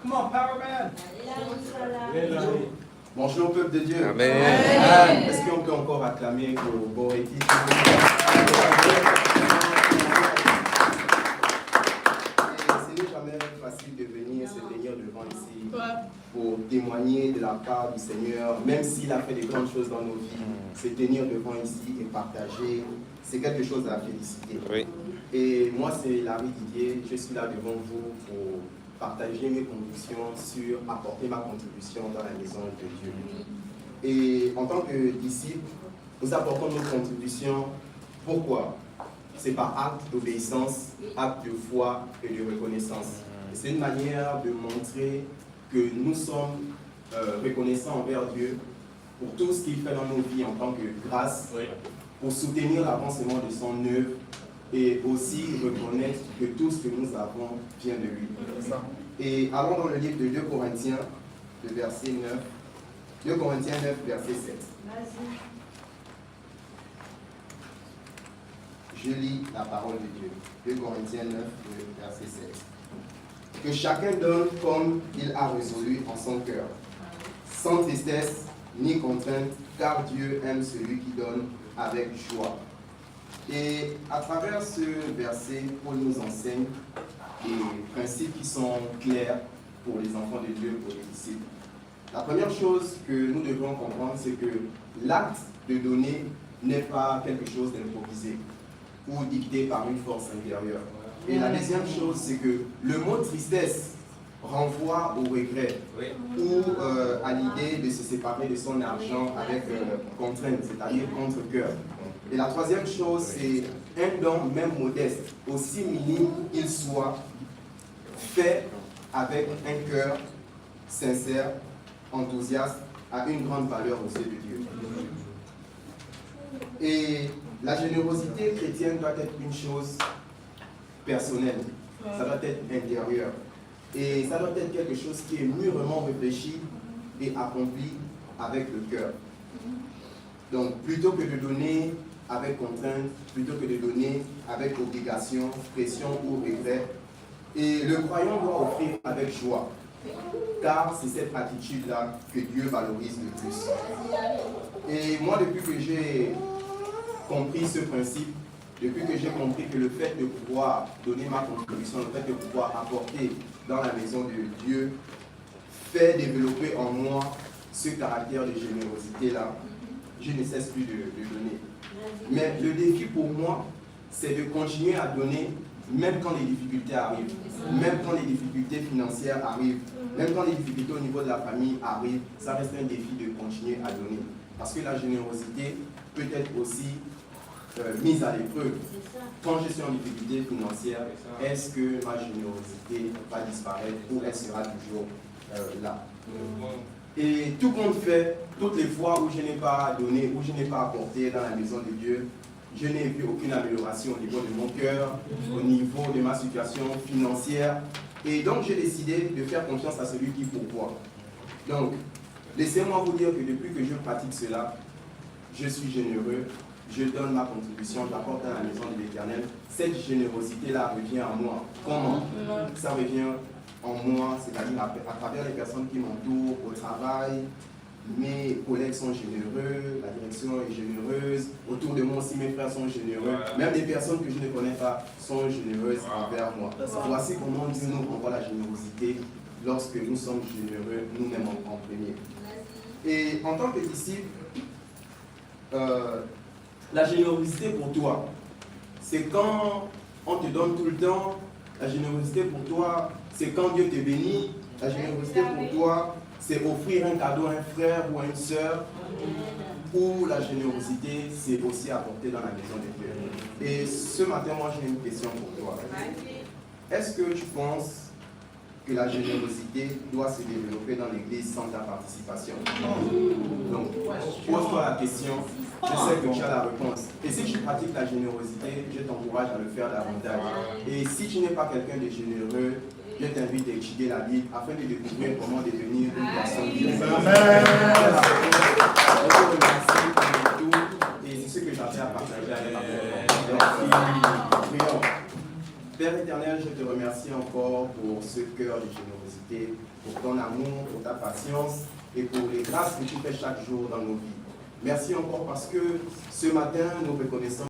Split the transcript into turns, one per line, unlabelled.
Come on, Power Man.
Bonjour peuple de Dieu.
Amen.
Est-ce qu'on peut encore acclamer pour Boréti? Ce n'est jamais facile de venir se tenir devant ici pour témoigner de la part du Seigneur, même s'il a fait de grandes choses dans nos vies. Se tenir devant ici et partager, c'est quelque chose à féliciter.
Oui.
Et moi, c'est Larry Didier. Je suis là devant vous pour partager mes convictions sur apporter ma contribution dans la maison de Dieu. Et en tant que disciples, nous apportons notre contribution. Pourquoi? C'est par acte d'obéissance, acte de foi et de reconnaissance. C'est une manière de montrer que nous sommes reconnaissants envers Dieu pour tout ce qu'il fait dans nos vies en tant que grâce, pour soutenir l'avancement de son œuvre et aussi reconnaître que tout ce que nous avons vient de lui. Et allons dans le livre de 2 Corinthiens, le verset 9. 2 Corinthiens 9, verset 7. Je lis la parole de Dieu. 2 Corinthiens 9, verset 7. Que chacun donne comme il a résolu en son cœur, sans tristesse ni contrainte, car Dieu aime celui qui donne avec joie. Et à travers ce verset, Paul nous enseigne des principes qui sont clairs pour les enfants de Dieu, pour les disciples. La première chose que nous devons comprendre, c'est que l'acte de donner n'est pas quelque chose d'improvisé ou dicté par une force intérieure. Et la deuxième chose, c'est que le mot tristesse renvoie au regret ou à l'idée de se séparer de son argent avec contrainte, c'est-à-dire contre cœur. Et la troisième chose, c'est un don même modeste, aussi minime qu'il soit, fait avec un cœur sincère, enthousiaste, a une grande valeur aux yeux de Dieu. Et la générosité chrétienne doit être une chose personnelle, ça doit être intérieur. Et ça doit être quelque chose qui est mûrement réfléchi et accompli avec le cœur. Donc, plutôt que de donner avec contrainte, plutôt que de donner avec obligation, pression ou regret. Et le croyant doit offrir avec joie, car c'est cette attitude-là que Dieu valorise le plus. Et moi, depuis que j'ai compris ce principe, depuis que j'ai compris que le fait de pouvoir donner ma contribution, le fait de pouvoir apporter dans la maison de Dieu, fait développer en moi ce caractère de générosité-là, je ne cesse plus de donner. Mais le défi pour moi, c'est de continuer à donner même quand les difficultés arrivent, même quand les difficultés financières arrivent, même quand les difficultés au niveau de la famille arrivent, ça reste un défi de continuer à donner. Parce que la générosité peut être aussi mise à l'épreuve. Quand je suis en difficulté financière, est-ce que ma générosité va disparaître ou elle sera toujours là? Et tout compte fait, toutes les fois où je n'ai pas donné, où je n'ai pas apporté dans la maison de Dieu, je n'ai vu aucune amélioration au niveau de mon cœur, au niveau de ma situation financière. Et donc j'ai décidé de faire confiance à celui qui pourvoit. Donc, laissez-moi vous dire que depuis que je pratique cela, je suis généreux, je donne ma contribution, j'apporte dans la maison de l'Éternel. Cette générosité-là revient à moi. Comment? Ça revient en moi, c'est-à-dire à travers les personnes qui m'entourent au travail. Mes collègues sont généreux, la direction est généreuse, autour de moi aussi mes frères sont généreux, même des personnes que je ne connais pas sont généreuses envers moi. Voici comment Dieu nous renvoie la générosité lorsque nous sommes généreux nous-mêmes en premier. Et en tant que disciple, la générosité pour toi, c'est quand on te donne tout le temps. La générosité pour toi, c'est quand Dieu te bénit. La générosité pour toi, c'est offrir un cadeau à un frère ou à une sœur. Ou la générosité, c'est aussi apporter dans la maison de Dieu. Et ce matin, moi, j'ai une question pour toi. Est-ce que tu penses que la générosité doit se développer dans l'Église sans ta participation? Donc, pose-toi la question. Je sais que tu as la réponse. Et si tu pratiques la générosité, je t'encourage à le faire davantage. Et si tu n'es pas quelqu'un de généreux, je t'invite à étudier la Bible afin de découvrir comment devenir une personne généreuse. Et c'est ce que j'avais à partager avec la prions. Père éternel, je te remercie encore pour ce cœur de générosité, pour ton amour, pour ta patience et pour les grâces que tu fais chaque jour dans nos vies. Merci encore parce que ce matin, nous reconnaissons